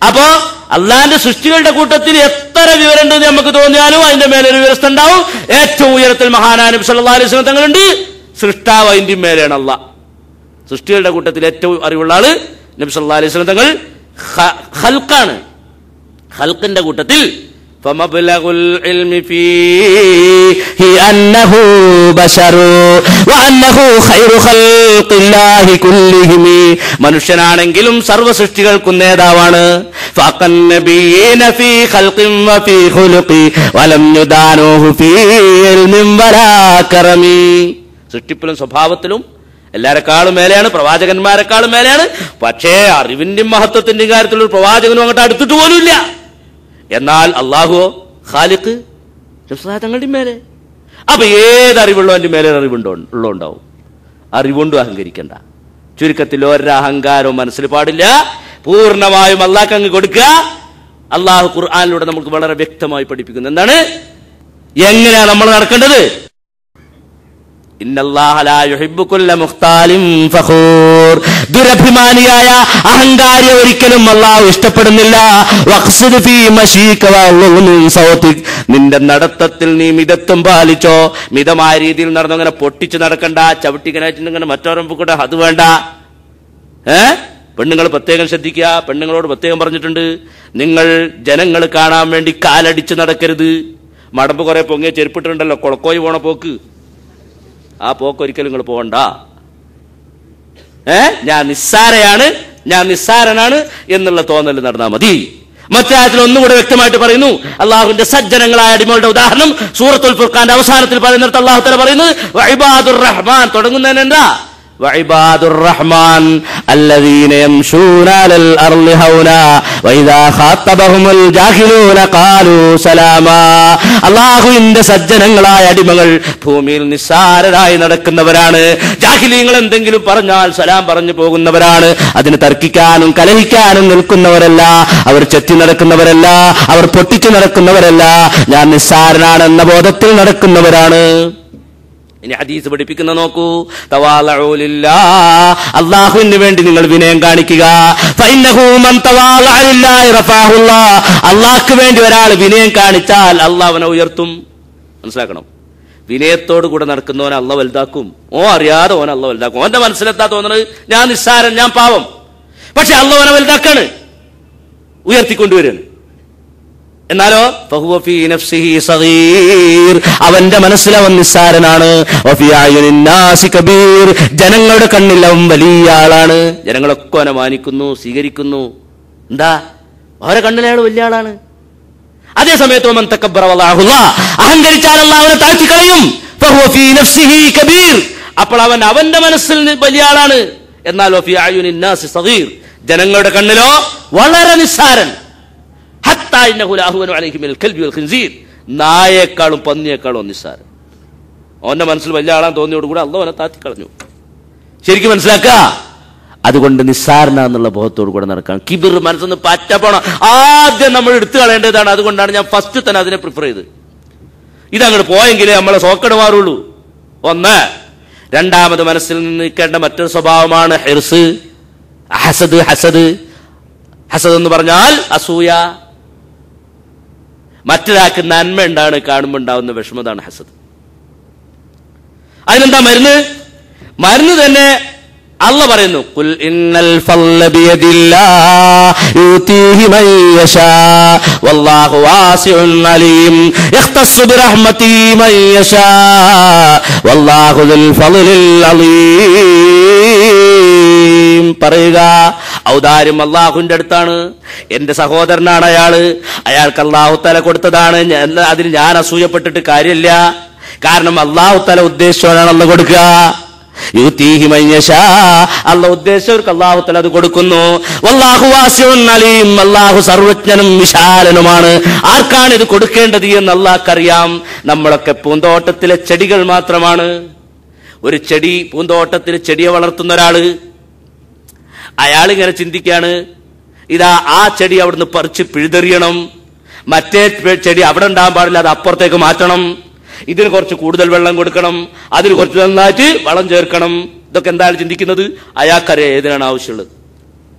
അപ്പോ അള്ളാന്റെ സൃഷ്ടികളുടെ കൂട്ടത്തിൽ എത്ര വിവരമുണ്ടെന്ന് നമുക്ക് തോന്നിയാലും അതിന്റെ മേലൊരു വ്യവസ്ഥ ഉണ്ടാവും. ഏറ്റവും ഉയരത്തിൽ മഹാനായ നബി സല്ലല്ലാഹു അലൈഹി വസല്ലം തങ്ങളുണ്ട്. സൃഷ്ടാവ് അതിന്റെ മേലെയാണ് അള്ളാഹ്. സൃഷ്ടികളുടെ കൂട്ടത്തിൽ ഏറ്റവും അറിവുള്ള ആള് നബി സല്ലല്ലാഹു അലൈഹി വസല്ലം തങ്ങൾ ഖൽഖാണ്. ഖൽഖിന്റെ കൂട്ടത്തിൽ ഫമബ്ലഗുൽ ഇൽമി ഫീഹി അന്നഹു ബശറു വഅന്നഹു ഖൈറു ഖൽഖില്ലാഹി കുല്ലിഹിം. മനുഷ്യനാണെങ്കിലും സർവ്വ സൃഷ്ടികൾക്കും നേതാവാണ്. ഫഖൻ നബിയന ഫീ ഖൽഖിൻ വഫീ ഖുലുഖി വലം യുദാനുഹു ഫീ ഇൽമിൻ വലാ കറമി. സൃഷ്ടിപ്പിലും സ്വഭാവത്തിലും എല്ലാരെക്കാളും മേലെയാണ്, പ്രവാചകന്മാരെക്കാളും മേലെയാണ്. പക്ഷേ അറിവിന്റെയും മഹത്വത്തിന്റെയും കാര്യത്തിൽ ഒരു പ്രവാചകനും അങ്ങോട്ട് അടുത്തിട്ട് പോലുമില്ല. എന്നാൽ അള്ളാഹുവോ ഖാലിഖ് തങ്ങളുടെ മേലെ. അപ്പൊ ഏതറിവുള്ളവന്റെ മേലെ അറിവുണ്ടാവും. അറിവുകൊണ്ടും അഹങ്കരിക്കണ്ട. ചുരുക്കത്തിൽ ഒരഹങ്കാരവും മനസ്സിൽ പാടില്ല. പൂർണ്ണമായും അള്ളാഹ്ക്ക് അങ്ങ് കൊടുക്കുക. അള്ളാഹു ഖുർആനിലൂടെ നമുക്ക് വളരെ വ്യക്തമായി പഠിപ്പിക്കുന്നു. എന്താണ്, എങ്ങനെയാണ് നമ്മൾ നടക്കേണ്ടത്? ഇന്നല്ലാഹ ലാ യുഹിബ്ബു കുല്ല മുഖ്താലിൻ ഫഖൂർ. ദുരഭിമാനിയായ അഹങ്കാരിയെ ഒരിക്കലും അല്ലാഹു ഇഷ്ടപ്പെടുന്നില്ല. വഖ്സിദ് ഫീ മശീക വഅഗ്ളു സൗതിക്. നിന്റെ നടത്തത്തിൽ നീ മിതത്വം പാലിച്ചോ. മിതമായ രീതിയിൽ നടന്നു. അങ്ങനെ പൊട്ടിച്ച് നടക്കണ്ട, ചവിട്ടിക്കനായിട്ടിങ്ങനെ മറ്റോരമ്പ് കൂടെ അത് വേണ്ട. പെണ്ണുങ്ങൾ പ്രത്യേകം ശ്രദ്ധിക്കുക. പെണ്ണുങ്ങളോട് പ്രത്യേകം പറഞ്ഞിട്ടുണ്ട്, നിങ്ങൾ ജനങ്ങൾ കാണാൻ വേണ്ടി കാലടിച്ച് നടക്കരുത്. മടമ്പ് കുറെ പൊങ്ങിയ ചെരുപ്പിട്ടുണ്ടല്ലോ, കൊളക്കോയി പോണ പോക്ക്, ആ പോക്ക് ഒരിക്കലും നിങ്ങൾ പോകണ്ട. ഞാൻ നിസ്സാരനാണ് എന്നുള്ള തോന്നൽ നടന്നാൽ മതി. മറ്റായത്തിൽ ഒന്നുകൂടെ വ്യക്തമായിട്ട് പറയുന്നു, അള്ളാഹുവിന്റെ സജ്ജനങ്ങളായ അടിമകളുടെ ഉദാഹരണം സൂറത്തുൽ ഫുർഖാന്റെ അവസാനത്തിൽ പറയുന്നിടത്ത് അള്ളാഹു തആല പറയുന്നു, വഇബാദുർ റഹ്മാൻ. തുടങ്ങുന്നതിന് എന്താ? വഇബാദുർ റഹ്മാൻ അല്ലദീന യംശൂന അലൽ അർളി ഹൗനാ വഇദാ ഖാതബഹുൽ ജാഹിലൂന ഖാലൂ സലാമാ. അല്ലാഹുവിന്റെ സജ്ജനങ്ങളായ അടിമകൾ ഭൂമിയിൽ നിസ്സാരരായി നടക്കുന്നവരാണ്. ജാഹിലീങ്ങൾ എന്തെങ്കിലും പറഞ്ഞാൽ സലാം പറഞ്ഞു പോകുന്നവരാണ്. അതിന് തർക്കിക്കാനും കലഹിക്കാനും നിൽക്കുന്നവരല്ല. അവർ ചെത്തി നടക്കുന്നവരല്ല. അവർ പൊട്ടിച്ചു നടക്കുന്നവരല്ല. ഞാൻ നിസ്സാരനാണ് എന്ന ബോധത്തിൽ നടക്കുന്നവരാണ്. ഇനി ഹദീസ് പഠിപ്പിക്കുന്ന നോക്കൂ, തവാലഉ ലില്ലാഹ്. അല്ലാഹുവിന് വേണ്ടി നിങ്ങൾ വിനയം കാണിക്കുക. ഫഇന്നഹു മൻ തവാലഅ ലില്ലാഹി റഫഅഹുല്ലാഹ്. അല്ലാഹുവിന് വേണ്ടി ഒരാൾ വിനയം കാണിച്ചാൽ അല്ലാഹു അവനെ ഉയർത്തും. മനസ്സിലാക്കണം, വിനയത്തോട് കൂടെ നടക്കുന്നവനെ അല്ലാഹു വലുതാക്കും. അറിയാതെ ഓൻ അല്ലാഹു വലുതാക്കും. ഓന്റെ മനസ്സിലെത്താ തോന്നുന്നത് ഞാൻ നിസ്സാരൻ, ഞാൻ പാവം. പക്ഷെ അല്ലാഹു അവനെ വലുതാക്കാണ്, ഉയർത്തിക്കൊണ്ടുവരാണ്. എന്നാലോ ഫഹുവ ഫീ നഫ്സിഹി സഗീർ. അവന്റെ മനസ്സിൽ അവൻ നിസ്സാരനാണ്. വഫീ അയുനിൻ നാസി കബീർ. ജനങ്ങളുടെ കണ്ണിൽ അവൻ വലിയ ആളാണ്. ജനങ്ങളൊക്കെ അവനെ മാനിക്കുന്നു, സ്വീകരിക്കുന്നു. എന്താ? അവരെ കണ്ണിൽ അയാൾ വലിയ ആളാണ്. അതേ സമയത്ത് മൻ തകബ്ബറ വല്ലാഹുല്ലാഹ്. അഹങ്കരിച്ചാൽ അല്ലാഹു അവനെ താഴ്ത്തിക്കളയും. ഫഹുവ ഫീ നഫ്സിഹി കബീർ. അപ്പോൾ അവൻ അവന്റെ മനസ്സിൽ വലിയ ആളാണ്. എന്നാൽ വഫീ അയുനിൻ നാസി സഗീർ. ജനങ്ങളുടെ കണ്ണിലോ വളരെ നിസ്സാരൻ. നായേക്കാളും പന്നിയേക്കാളും നിസ്സാരം. അവന്റെ മനസ്സിൽ വലിയ ആളാൻ തോന്നിയോടുകൂടെ അള്ളാഹു അവനെ താത്തിക്കളഞ്ഞു. ശരിക്കും മനസ്സിലാക്കുക. അതുകൊണ്ട് നിസ്സാരനാന്നുള്ള ബോധത്തോടു കൂടെ നടക്കാൻ. കിബിർ മനസ്സൊന്ന് പറ്റപ്പോണം ആദ്യം നമ്മൾ എടുത്തു കളയേണ്ടതാണ്. അതുകൊണ്ടാണ് ഞാൻ ഫസ്റ്റ് തന്നെ അതിനെ പ്രിഫർ ചെയ്ത്. ഇതങ്ങോട്ട് പോയെങ്കിലേ നമ്മളെ സോക്കട് മാറുള്ളൂ. ഒന്ന്. രണ്ടാമത് മനസ്സിൽ നിന്ന് നിൽക്കേണ്ട മറ്റൊരു സ്വഭാവമാണ് ഹിർസ്, ഹസദ്. ഹസദ് എന്ന് പറഞ്ഞാൽ അസൂയ. മറ്റൊരാൾക്ക് നന്മ ഉണ്ടാണ് കാണുമ്പോൾ ഉണ്ടാവുന്ന വിഷമതാണ് ഹസദ്. അതിനെന്താ മരുന്ന് തന്നെ അല്ലാഹു പറയുന്നു, ഖുൽ ഇന്നൽ ഫള ബിയദില്ലാഹി യൂതീഹി മൻ യശാ വല്ലാഹു വാസിഉൻ അലീം യഖ്തസ്സു ബിറഹ്മതിഹി മൻ യശാ വല്ലാഹു ദുൽ ഫളിൽ അലീം. പറയുക, ഔദാര്യം അല്ലാഹുവിന്റെ അടുത്താണ്. എന്റെ സഹോദരനാണ് അയാൾക്ക് അല്ലാഹു തആല കൊടുത്തതാണ്. അതിന് ഞാൻ അസൂയപ്പെട്ടിട്ട് കാര്യമില്ല. കാരണം അല്ലാഹു തആല ഉദ്ദേശിച്ചവനാണ് അല്ലാഹു കൊടുക്കുക. യൂതീഹി മൻ യശാ. അല്ലാഹു ഉദ്ദേശിച്ചവർക്ക് അല്ലാഹു തആല അത് കൊടുക്കുന്നു. വല്ലാഹു വാസിഉൻ അലീം. അല്ലാഹു സർവജ്ഞനും വിശാലനുമാണ്. ആർക്കാണ് ഇത് കൊടുക്കേണ്ടത് എന്ന് അല്ലാഹുക്കറിയാം. നമ്മളൊക്കെ പൂന്തോട്ടത്തിലെ ചെടികൾ മാത്രമാണ്. ഒരു ചെടി, പൂന്തോട്ടത്തിൽ ചെടിയെ വളർത്തുന്ന ഒരാള്, അയാളിങ്ങനെ ചിന്തിക്കാണ്, ഇതാ ആ ചെടി അവിടുന്ന് പറിച്ച് പിഴുതെറിയണം, മറ്റേ ചെടി അവിടെ ഉണ്ടാകാൻ പാടില്ല, അത് അപ്പുറത്തേക്ക് മാറ്റണം, ഇതിന് കുറച്ച് കൂടുതൽ വെള്ളം കൊടുക്കണം, അതിന് കുറച്ച് നന്നായിട്ട് വളം ചേർക്കണം. ഇതൊക്കെ എന്താണ് ചിന്തിക്കുന്നത്? അയാൾക്കറിയാം ഏതിനാണ് ആവശ്യമുള്ളത്.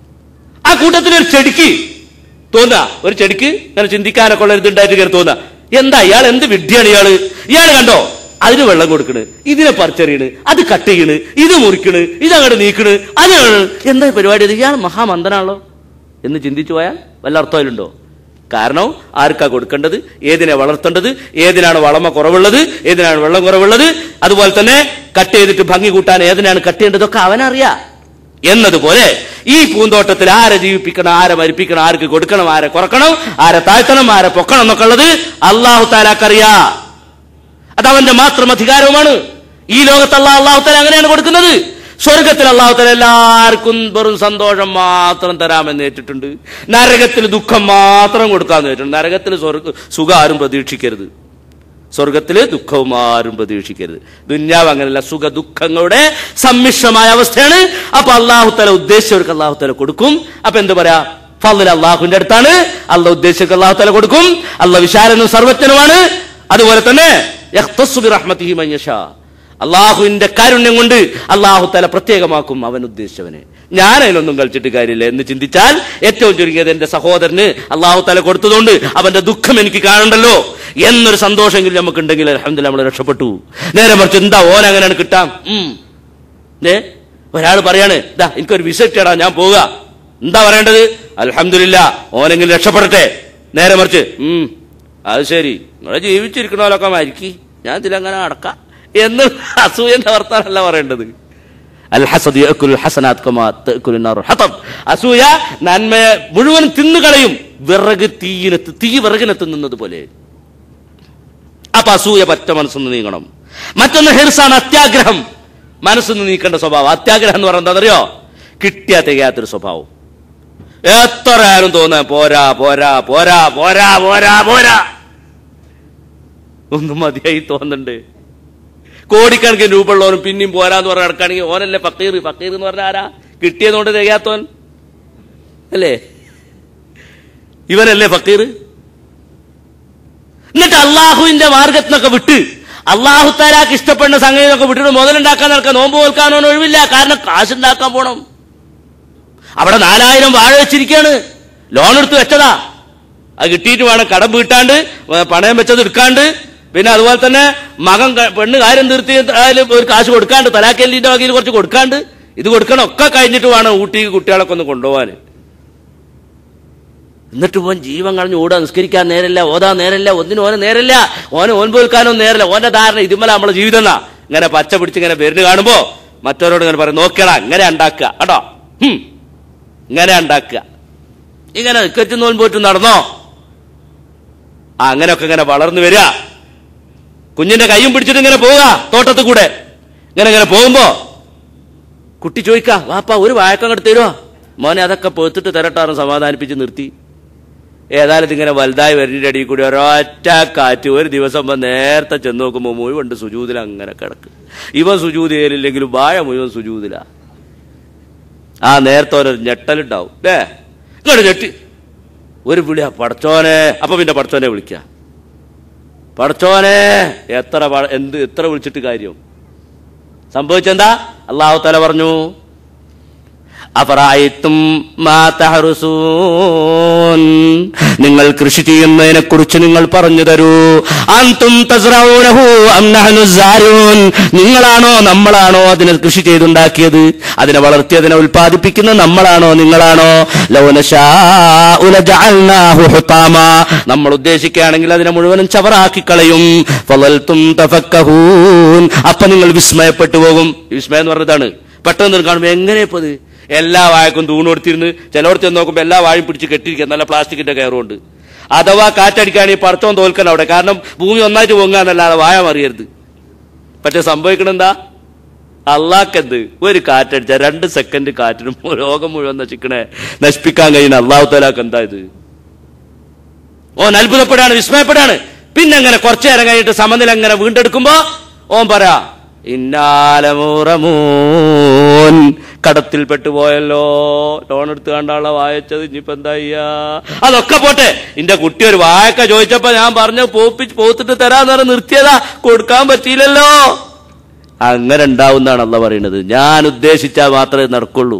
ആ കൂട്ടത്തിലൊരു ചെടിക്ക് തോന്നുക, ഒരു ചെടിക്ക് ഇങ്ങനെ ചിന്തിക്കാനൊക്കെ ഉള്ള ഇതുണ്ടായിട്ട് കയറി തോന്നുക, എന്താ ഇയാൾ എന്ത് വിഡ്ഢിയാണ് ഇയാൾ കണ്ടോ അതിന് വെള്ളം കൊടുക്കണ്, ഇതിനെ പറിച്ചെറിയണ്, അത് കട്ട് ചെയ്യണ്, ഇത് മുറിക്കണ്, ഇതങ്ങോട്ട് നീക്കണ്, അത് എന്താ പരിപാടി, ഇയാൾ മഹാമന്ദനാണല്ലോ എന്ന് ചിന്തിച്ചു പോയാൽ വല്ല അർത്ഥമായിട്ടുണ്ടോ? കാരണം ആർക്കാ കൊടുക്കേണ്ടത്, ഏതിനെ വളർത്തേണ്ടത്, ഏതിനാണ് വളമ കുറവുള്ളത്, ഏതിനാണ് വെള്ളം കുറവുള്ളത്, അതുപോലെ തന്നെ കട്ട് ചെയ്തിട്ട് ഭംഗി കൂട്ടാൻ ഏതിനാണ് കട്ട് ചെയ്യേണ്ടതൊക്കെ അവനറിയാം. എന്നതുപോലെ ഈ പൂന്തോട്ടത്തിൽ ആരെ ജീവിപ്പിക്കണം, ആരെ മരിപ്പിക്കണം, ആർക്ക് കൊടുക്കണം, ആരെ കുറക്കണം, ആരെ താഴ്ത്തണം, ആരെ പൊക്കണം എന്നൊക്കെ ഉള്ളത് അല്ലാഹു തആലക്കറിയാ. അത് അവന്റെ മാത്രം അധികാരവുമാണ്. ഈ ലോകത്ത് അല്ലാഹു തആല അങ്ങനെയാണ് കൊടുക്കുന്നത്. സ്വർഗത്തിൽ അല്ലാഹു തആല എല്ലാവർക്കും വെറും സന്തോഷം മാത്രം തരാമെന്ന് ഏറ്റിട്ടുണ്ട്. നരകത്തിൽ ദുഃഖം മാത്രം കൊടുക്കാമെന്ന് ഏറ്റിട്ടുണ്ട്. നരകത്തിൽ സുഖം ആരും പ്രതീക്ഷിക്കരുത്, സ്വർഗത്തില് ദുഃഖവും ആരും പ്രതീക്ഷിക്കരുത്. ദുന്യാവ് അങ്ങനെയല്ല, സുഖ ദുഃഖങ്ങളുടെ സമ്മിശ്രമായ അവസ്ഥയാണ്. അപ്പൊ അല്ലാഹു തആല ഉദ്ദേശിച്ചവർക്ക് അല്ലാഹു തആല കൊടുക്കും. അപ്പൊ എന്ത് പറയാ, ഫضل അല്ലാഹുവിന്റെ അടുത്താണ്. അല്ലാഹു ഉദ്ദേശിച്ചവർക്ക് അല്ലാഹു തആല കൊടുക്കും. അല്ലാഹു വിശാലനും സർവജ്ഞനുമാണ്. അതുപോലെ തന്നെ യഖ്തസ്സു ബിറഹ്മതിഹി മൻ യശാ, അള്ളാഹുവിന്റെ കാരുണ്യം കൊണ്ട് അല്ലാഹു തആല പ്രത്യേകമാക്കും അവൻ ഉദ്ദേശിച്ചവനെ. ഞാൻ അതിലൊന്നും കളിച്ചിട്ട് കാര്യമില്ല എന്ന് ചിന്തിച്ചാൽ ഏറ്റവും ചുരുങ്ങിയത് എന്റെ സഹോദരന് അല്ലാഹു തആല കൊടുത്തതുകൊണ്ട് അവന്റെ ദുഃഖം എനിക്ക് കാണണ്ടല്ലോ എന്നൊരു സന്തോഷമെങ്കിലും നമുക്കുണ്ടെങ്കിൽ അൽഹംദുലില്ലാഹ് നമ്മൾ രക്ഷപ്പെട്ടു. നേരെ മറിച്ച് എന്താ ഓൻ അങ്ങനെയാണ് കിട്ടാം. ഒരാൾ പറയാണ്, ഇതാ എനിക്കൊരു വിസ ഇട്ടാ ഞാൻ പോവുക, എന്താ പറയേണ്ടത്? അൽഹംദുലില്ലാഹ് ഓനെങ്കിലും രക്ഷപ്പെടട്ടെ. നേരെ മറിച്ച് അത് ശരി, നിങ്ങളെ ജീവിച്ചിരിക്കണോലൊക്കെ മരിക്കി, ഞാൻ ഇതിലങ്ങനെ അടക്കാം എന്ന് അസൂയന്റെ വർത്താനല്ല പറയേണ്ടത്. അൽ ഹസദ് യഅകുൽ ഹസനാത് കമാ തഅകുലുൻ നാർ ഹതബ്. അസൂയ നന്മയെ മുഴുവൻ തിന്നുകളയും, വിറക് തീ വിറകിനെ തിന്നുന്നത് പോലെ. അപ്പൊ അസൂയ പറ്റ മനസ്സൊന്ന് നീങ്ങണം. മറ്റൊന്ന് ഹിർസാണ്, അത്യാഗ്രഹം. മനസ്സൊന്ന് നീക്കേണ്ട സ്വഭാവം. അത്യാഗ്രഹം എന്ന് പറയുന്നത് അറിയോ, കിട്ടിയാ തികയാത്തൊരു സ്വഭാവം. എത്ര ആരും തോന്നാൻ പോരാ പോരാ പോരാ പോരാ പോരാ പോരാ ഒന്നും മതിയായി തോന്നുന്നുണ്ട്. കോടിക്കണക്കിന് രൂപ ഉള്ളവരും പിന്നെയും പോരാന്ന് പറഞ്ഞ നടക്കുകയാണെങ്കിൽ ഓനല്ലേ ഫക്കീർ. ഫക്കീർ എന്ന് പറഞ്ഞാൽ ആരാ? കിട്ടിയതുകൊണ്ട് തികയാത്തോൻ അല്ലേ? ഇവനല്ലേ ഫക്കീർ? എന്നിട്ട് അള്ളാഹുവിന്റെ മാർഗത്തിനൊക്കെ വിട്ട് അള്ളാഹു തആലക്ക് ഇഷ്ടപ്പെടുന്ന സംഗതിയൊക്കെ വിട്ടിട്ട് മുതലുണ്ടാക്കാൻ നടക്കാൻ, നോമ്പ് നോൽക്കാനോ ഒഴിവില്ല. കാരണം കാശുണ്ടാക്കാൻ പോണം. അവിടെ 4000 വാഴ വെച്ചിരിക്കുകയാണ്, ലോൺ എടുത്ത് വെച്ചതാ. അത് കിട്ടിയിട്ട് വേണം കടം വീട്ടാണ്ട്, പണയം വെച്ചത് എടുക്കാണ്ട്, പിന്നെ അതുപോലെ തന്നെ മകൻ പെണ്ണ് കാര്യം തീർത്തി ഒരു കാശ് കൊടുക്കാണ്ട്, തലാക്കല്ലിന്റെ വകയിൽ കുറച്ച് കൊടുക്കാണ്ട്, ഇത് കൊടുക്കണം. ഒക്കെ കഴിഞ്ഞിട്ട് വേണം ഊട്ടിക്ക് കുട്ടികളൊക്കെ ഒന്ന് കൊണ്ടുപോകാൻ. എന്നിട്ട് പോൻ ജീവൻ കളഞ്ഞ് ഓടാൻ, നിസ്കരിക്കാൻ നേരല്ല, ഓതാൻ നേരല്ല, ഒന്നിനും ഓനെ നേരല്ല, ഓൻ പോൽക്കാനോ നേരല്ല. ഓന്റെ ധാരണ ഇതുമല്ല നമ്മളെ ജീവിതം എന്നാ. ഇങ്ങനെ പച്ച പിടിച്ച് ഇങ്ങനെ വരുന്ന കാണുമ്പോ മറ്റവരോട് ഇങ്ങനെ പറയും, നോക്കടാ ഇങ്ങനെ ഉണ്ടാക്കുക കേട്ടോ, ഇങ്ങനെ ഉണ്ടാക്കുക, ഇങ്ങനെ നിക്കറ്റ് നോൻപോറ്റും നടന്നോ. അങ്ങനെയൊക്കെ ഇങ്ങനെ വളർന്നു വരിക. കുഞ്ഞിന്റെ കൈയും പിടിച്ചിട്ട് ഇങ്ങനെ പോവുക തോട്ടത്തിൽ കൂടെ. ഇങ്ങനെ പോകുമ്പോ കുട്ടി ചോദിക്കാ, വാപ്പാ ഒരു വാഴക്കം അങ്ങോട്ട് തരുമോ? മോനെ അതൊക്കെ പേത്തിട്ട് തരട്ടാറും സമാധാനിപ്പിച്ച് നിർത്തി. ഏതായാലും ഇതിങ്ങനെ വലുതായി വരുന്നതിന്റെ അടിയിൽ കൂടി ഒരൊറ്റ കാറ്റ്. ഒരു ദിവസം നേരത്തെ ചെന്ന് നോക്കുമ്പോൾ മുഴുവൻ സുജൂദില അങ്ങനെ കിടക്കും. ഇവൻ സുജൂദ് ചെയ്യലില്ലെങ്കിലും വാഴ മുഴുവൻ സുജൂദില. ആ നേരത്തെ ഒരു ഞെട്ടലുണ്ടാവും അല്ലേ? ഇങ്ങോട്ട് ഞെട്ടി ഒരു വിളിയാ, പടച്ചോനെ. അപ്പൊ പിന്നെ പടച്ചോനെ വിളിക്ക, പടച്ചോനെ. എത്ര വിളിച്ചിട്ട് കാര്യം? സംഭവിച്ചെന്താ? അല്ലാഹു തആല പറഞ്ഞു, അഫറഅയ്തും മാ തഹറുസൂൻ, നിങ്ങൾ കൃഷി ചെയ്യുന്നതിനെ കുറിച്ച് നിങ്ങൾ പറഞ്ഞു തരൂ. അൻതും തസ്റഊനഹു അം നഹ്നു സാരിഊൻ, നിങ്ങളാണോ നമ്മളാണോ അതിനെ കൃഷി ചെയ്തുണ്ടാക്കിയത്? അതിനെ വളർത്തി അതിനെ ഉൽപ്പാദിപ്പിക്കുന്ന നമ്മളാണോ നിങ്ങളാണോ? ലൗ നശാഉ ലജഅൽനാഹു ഹുതാമാ, നമ്മൾ ഉദ്ദേശിക്കുകയാണെങ്കിൽ അതിനെ മുഴുവനും ചവറാക്കി കളയും. ഫളൽതും തഫക്കഹൂൻ, അപ്പൊ നിങ്ങൾ വിസ്മയപ്പെട്ടു പോകും. വിസ്മയം എന്ന് പറഞ്ഞതാണ് പെട്ടെന്ന് കാണുമ്പോൾ എങ്ങനെയപ്പത് എല്ലാ വാഴക്കും തൂണ് കൊടുത്തിരുന്ന് ചിലവർക്ക് ചെന്ന് നോക്കുമ്പോൾ എല്ലാ വാഴയും പിടിച്ച് കെട്ടിയിരിക്കുക, നല്ല പ്ലാസ്റ്റിക്കിന്റെ കയറുകൊണ്ട്. അഥവാ കാറ്റടിക്കുകയാണെങ്കിൽ പടച്ചോൻ തോൽക്കണം അവിടെ. കാരണം ഭൂമി ഒന്നായിട്ട് പൊങ്ങാന്നല്ലാതെ വാഴ മറിയരുത്. പക്ഷെ സംഭവിക്കണം എന്താ? അള്ളാഹ്ക്കെന്ത് ഒരു കാറ്റടിച്ച 2 സെക്കൻഡ് കാറ്റിനും ലോകം മുഴുവൻ നശിപ്പിക്കാൻ കഴിയുന്ന അല്ലാഹു തആലക്ക് എന്താ ഇത്? ഓൻ അത്ഭുതപ്പെടാണ്, വിസ്മയപ്പെടാണ്. പിന്നെ അങ്ങനെ കുറച്ചു നേരം കഴിഞ്ഞിട്ട് സമനില അങ്ങനെ വീണ്ടെടുക്കുമ്പോ ഓൻ പറയാ, ഇന്നാലമൂറമൂൻ, കടത്തിൽ പെട്ടുപോയല്ലോ, ലോൺ എടുത്ത് കണ്ടാളെ വായിച്ചത്, ഇനിയിപ്പോ എന്താ ചെയ്യാ? അതൊക്കെ പോട്ടെ, എന്റെ കുട്ടി ഒരു വായക്ക ചോദിച്ചപ്പോ ഞാൻ പറഞ്ഞു പോത്തിട്ട് തരാന്ന് പറഞ്ഞ് നിർത്തിയതാ, കൊടുക്കാൻ പറ്റിയില്ലല്ലോ. അങ്ങനെ ഉണ്ടാവുന്നതാണ് അള്ളാഹ് പറയുന്നത്. ഞാൻ ഉദ്ദേശിച്ചാൽ മാത്രമേ നടക്കുള്ളൂ.